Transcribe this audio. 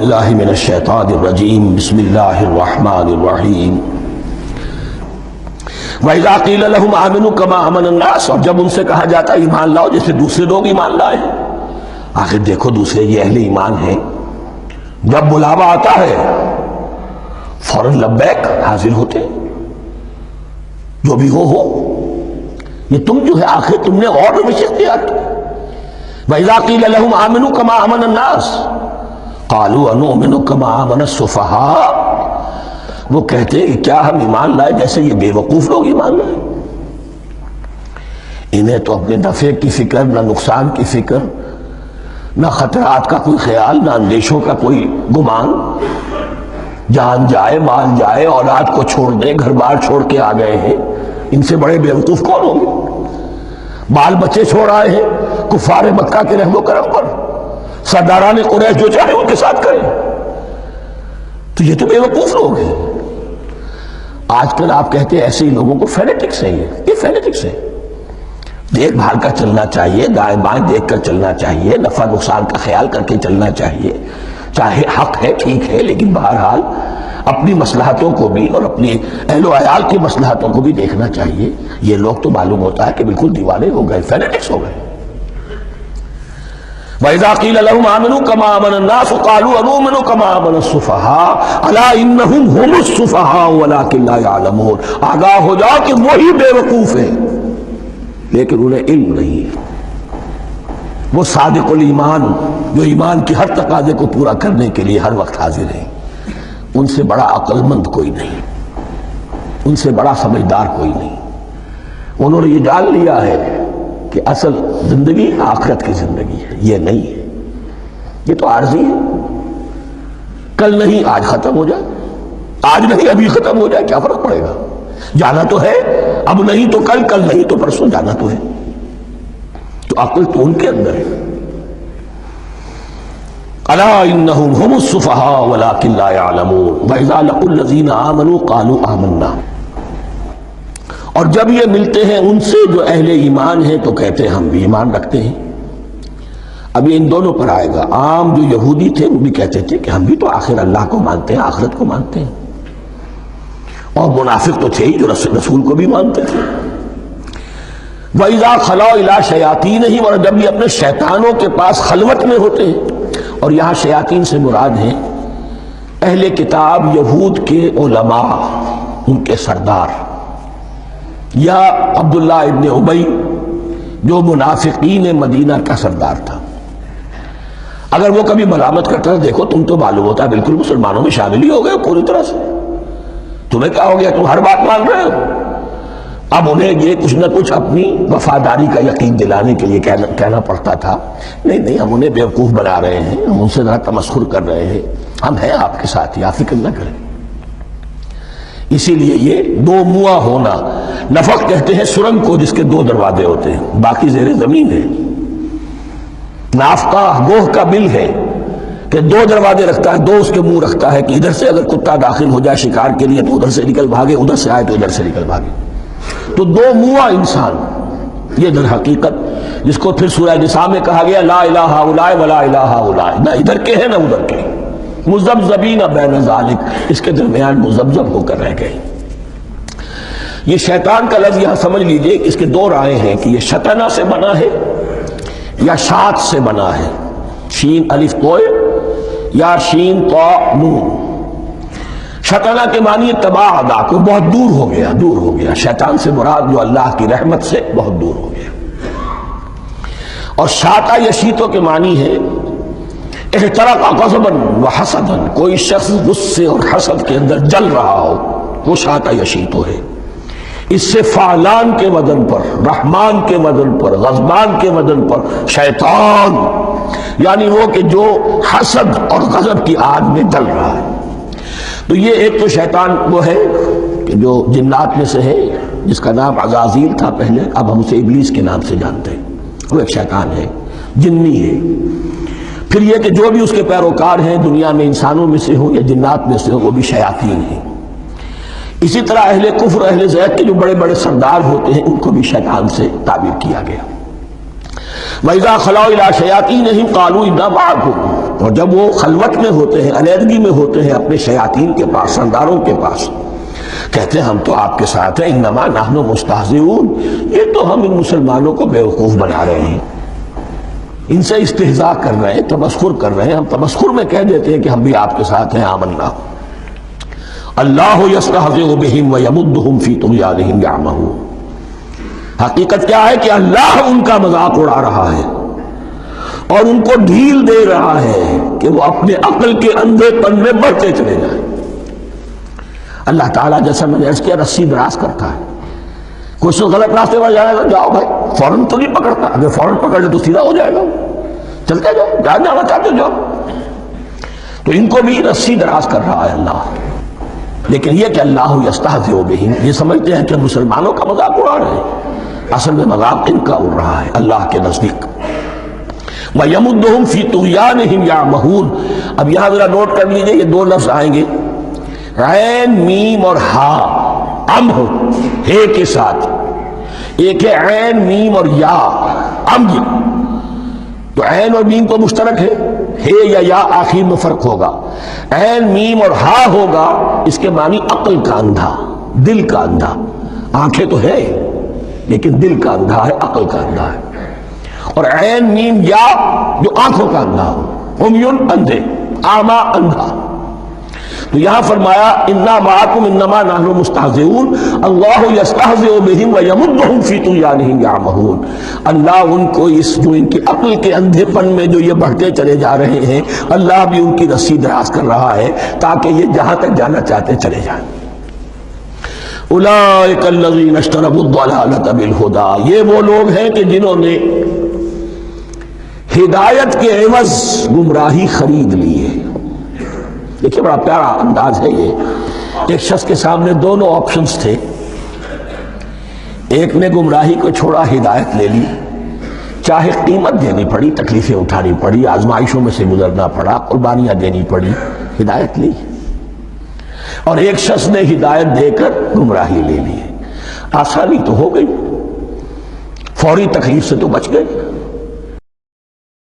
اللہ من الشیطان الرجیم بسم اللہ الرحمن الرحیم وَإِذَا قِيلَ لَهُمْ آمِنُوا كَمَا آمَنَ النَّاسُ، اور جب ان سے کہا جاتا ہے ایمان لاؤ جیسے دوسرے لوگ ایمان لائے ہیں۔ آخر دیکھو دوسرے یہ اہل ایمان ہیں، جب بلاوا آتا ہے فوراً لبیک حاضر ہوتے ہیں، جو بھی ہو۔ یہ تم جو ہے آخر تم نے اور روش اختیار کی۔ وَإِذَا قِيلَ لَهُمْ آمِنُوا كَمَا آمَنَ النَّاسُ قَالُوا أَنُؤْمِنُ كَمَا آمَنَ السُّفَهَاءُ، وہ کہتے ہیں کہ کیا ہم ایمان لائے جیسے یہ بے وقوف لوگ ایمان لائے؟ انہیں تو اپنے نفع کی فکر، نہ نقصان کی فکر، نہ خطرات کا کوئی خیال، نہ اندیشوں کا کوئی گمان۔ جان جائے، مال جائے، اولاد کو چھوڑ دیں، گھر بار چھوڑ کے آ گئے ہیں، ان سے بڑے بے وقوف کون ہوں گے؟ بال بچے چھوڑ آئے ہیں کفار مکہ کے رحم و کرم پر، سرداران قریش جو چاہے ان کے ساتھ کریں، تو یہ تو بے وقوف لوگ ہیں۔ آج کل آپ کہتے ہیں ایسے ہی لوگوں کو فینیٹکس ہیں، یہ فینیٹکس ہیں۔ دیکھ بھال کر چلنا چاہیے، دائیں بائیں دیکھ کر چلنا چاہیے، نفع نقصان کا خیال کر کے چلنا چاہیے، چاہے حق ہے ٹھیک ہے، لیکن بہرحال اپنی مصلحتوں کو بھی اور اپنی اہل و عیال کی مصلحتوں کو بھی دیکھنا چاہیے۔ یہ لوگ تو معلوم ہوتا ہے کہ بالکل دیوانے ہو گئے، فینیٹکس ہو گئے۔ وَإِذَا قِيلَ لَهُمْ آمِنُوا كَمَا آمَنَ النَّاسُ قَالُوا أَنُؤْمِنُ كَمَا آمَنَ السُّفَهَاءُ أَلَا إِنَّهُمْ هُمُ السُّفَهَاءُ وَلَٰكِن لَا يَعْلَمُونَ، آگاہ ہو جاؤ کہ وہی بے وقوف ہیں لیکن انہیں علم نہیں ہے۔ وہ صادق الایمان جو ایمان کی ہر تقاضے کو پورا کرنے کے لیے ہر وقت حاضر ہیں، ان سے بڑا عقل مند کوئی نہیں، ان سے بڑا سمجھدار کوئی نہیں۔ انہوں نے یہ جان لیا ہے کہ اصل زندگی آخرت کی زندگی ہے، یہ نہیں ہے، یہ تو عارضی ہے، کل نہیں آج ختم ہو جائے، آج نہیں ابھی ختم ہو جائے، کیا فرق پڑے گا؟ جانا تو ہے، اب نہیں تو کل، کل نہیں تو پرسوں، جانا تو ہے۔ تو عقل تو ان کے اندر ہے۔ الا انہم ہم السفہاء ولکن لا یعلمون واذا لقوا الذین آمنوا قالوا آمنا، اور جب یہ ملتے ہیں ان سے جو اہل ایمان ہیں تو کہتے ہیں ہم بھی ایمان رکھتے ہیں۔ اب یہ ان دونوں پر آئے گا۔ عام جو یہودی تھے وہ بھی کہتے تھے کہ ہم بھی تو آخر اللہ کو مانتے ہیں، آخرت کو مانتے ہیں، اور منافق تو تھے ہی جو رسول کو بھی مانتے تھے۔ وَإِذَا خَلَوْا إِلَىٰ شَيَاطِینِهِمْ، اور جب یہ اپنے شیطانوں کے پاس خلوت میں ہوتے ہیں، اور یہاں شیاطین سے مراد ہیں اہل کتاب یہود کے علماء، ان کے سردار، یا عبداللہ ابن ابی جو منافقین مدینہ کا سردار تھا۔ اگر وہ کبھی ملامت کرتا تھا، دیکھو تم تو معلوم ہوتا ہے بالکل مسلمانوں میں شامل ہی ہو گئے پوری طرح سے، تمہیں کیا ہو گیا، تم ہر بات مان رہے ہو۔ اب انہیں یہ کچھ نہ کچھ اپنی وفاداری کا یقین دلانے کے لیے کہنا پڑتا تھا، نہیں نہیں ہم انہیں بیوقوف بنا رہے ہیں، ہم ان سے ذرا تمسخر کر رہے ہیں، ہم ہیں آپ کے ساتھ ہی، آپ فکر نہ کریں۔ اسی لیے یہ دو منہ ہونا، نفق کہتے ہیں سرنگ کو جس کے دو دروازے ہوتے ہیں، باقی زیر زمین ہے۔ نافقہ گوہ کا بل ہے کہ دو دروازے رکھتا ہے، دو اس کے منہ رکھتا ہے کہ ادھر سے اگر کتا داخل ہو جائے شکار کے لیے تو ادھر سے نکل بھاگے، ادھر سے آئے تو ادھر سے نکل بھاگے۔ تو دو منہ انسان، یہ در حقیقت جس کو پھر سورہ نساء میں کہا گیا لا الہ اولائے ولا الہ اولائے، نہ ادھر کے ہیں نہ ادھر کے، مذبذبین بین ذالک، اس کے درمیان مذبذب ہو کر رہ گئے۔ یہ شیطان کا لفظ یہاں سمجھ لیجئے کہ اس کے دو رائے ہیں کہ یہ شطنہ سے بنا ہے یا شات سے بنا ہے، شین الف کوئے یا شین طا نون۔ شطنہ کے معنی تباعدا، کو بہت دور ہو گیا، دور ہو گیا۔ شیطان سے مراد جو اللہ کی رحمت سے بہت دور ہو گیا۔ اور شاتا یشیتو کے معنی ہے احترق غضبا وحسدا، کوئی شخص غصے اور حسد کے اندر جل رہا ہو، وہ شاتا یشیتو ہے۔ اس سے فعلان کے وزن پر، رحمان کے وزن پر، غضبان کے وزن پر شیطان، یعنی وہ کہ جو حسد اور غضب کی آگ میں جل رہا ہے۔ تو یہ ایک تو شیطان وہ ہے کہ جو جنات میں سے ہے، جس کا نام عزازیل تھا پہلے، اب ہم اسے ابلیس کے نام سے جانتے ہیں، وہ ایک شیطان ہے، جنی ہے۔ پھر یہ کہ جو بھی اس کے پیروکار ہیں دنیا میں انسانوں میں سے ہوں یا جنات میں سے ہوں، وہ بھی شیاطین ہیں۔ اسی طرح اہل کفر، اہل زیغ کے جو بڑے بڑے سردار ہوتے ہیں، ان کو بھی شیطان سے تعبیر کیا گیا۔ وَإِذَا خَلَوْا إِلَىٰ شَيَاطِینِهِمْ قَالُوا إِنَّا مَعَكُمْ، اور جب وہ خلوت میں ہوتے ہیں، علیحدگی میں ہوتے ہیں اپنے شیاطین کے پاس، سرداروں کے پاس، کہتے ہیں ہم تو آپ کے ساتھ ہیں، انما نحن مستہزئون، یہ تو ہم ان مسلمانوں کو بیوقوف بنا رہے ہیں، ان سے استہزاء کر رہے ہیں، تمسخر کر رہے ہیں۔ ہم تمسخر میں کہہ دیتے ہیں کہ ہم بھی آپ کے ساتھ ہیں، آمنا۔ اللہ یستہزئ بہم ویمدہم فی طغیانہم یعمہون، حقیقت کیا ہے کہ اللہ ان کا مذاق اڑا رہا ہے اور ان کو ڈھیل دے رہا ہے کہ وہ اپنے عقل کے اندھے پن میں بڑھتے چلے جائیں۔ اللہ تعالیٰ جیسا میں نے عرض کیا رسی دراز کرتا ہے، کوئی سے غلط راستے پر جائے گا جاؤ بھائی، فوراً تو نہیں پکڑتا، اگر فوراً پکڑ لے تو سیدھا ہو جائے گا، چلتے جاؤ، جہاں جانا چاہتے جاؤ۔ تو ان کو بھی رسی دراز کر رہا ہے اللہ، لیکن یہ کہ اللہ یستہزئ بہم، یہ سمجھتے ہیں کہ مسلمانوں کا مذاق اڑا رہے ہیں، اصل میں مذاق ان کا اڑ رہا ہے اللہ کے نزدیک۔ وَيَمُدُّهُمْ فِي طُغْيَانِهِمْ يَعْمَهُونَ، اب یہاں ذرا نوٹ کر لیجئے، یہ دو لفظ آئیں گے، عین میم اور ہا، ام ہو ہے کے ساتھ، ایک ہے عین میم اور یا، ام یا، تو عین اور میم تو مشترک ہے یا آخر میں فرق ہوگا، عین میم اور ہا ہوگا، اس کے معنی عقل کا اندھا، دل کا اندھا، آنکھیں تو ہے لیکن دل کا اندھا ہے، عقل کا اندھا ہے۔ اور عین میم یا جو آنکھوں کا اندھا ہو، عمیٌ اندھے، اعمیٰ اندھا۔ تو یہاں فرمایا انا معکم انما نحن مستہزئون، اللہ یستہزئ بہم ویمدہم فی طغیانہم یعمہون، اللہ ان کو اس جو ان کی عقل کے اندھے پن میں جو یہ بڑھتے چلے جا رہے ہیں، اللہ بھی ان کی رسی دراز کر رہا ہے تاکہ یہ جہاں تک جانا چاہتے چلے جائیں۔ اولئک الذین اشتروا الضلالۃ بالہدی، یہ وہ لوگ ہیں کہ جنہوں نے ہدایت کے عوض گمراہی خرید لی ہے۔ دیکھیے بڑا پیارا انداز ہے یہ، ایک شخص کے سامنے دونوں آپشنز تھے، ایک نے گمراہی کو چھوڑا، ہدایت لے لی، چاہے قیمت دینی پڑی، تکلیفیں اٹھانی پڑی، آزمائشوں میں سے گزرنا پڑا، قربانیاں دینی پڑی، ہدایت لی، اور ایک شخص نے ہدایت دے کر گمراہی لے لی۔ آسانی تو ہو گئی، فوری تکلیف سے تو بچ گئے،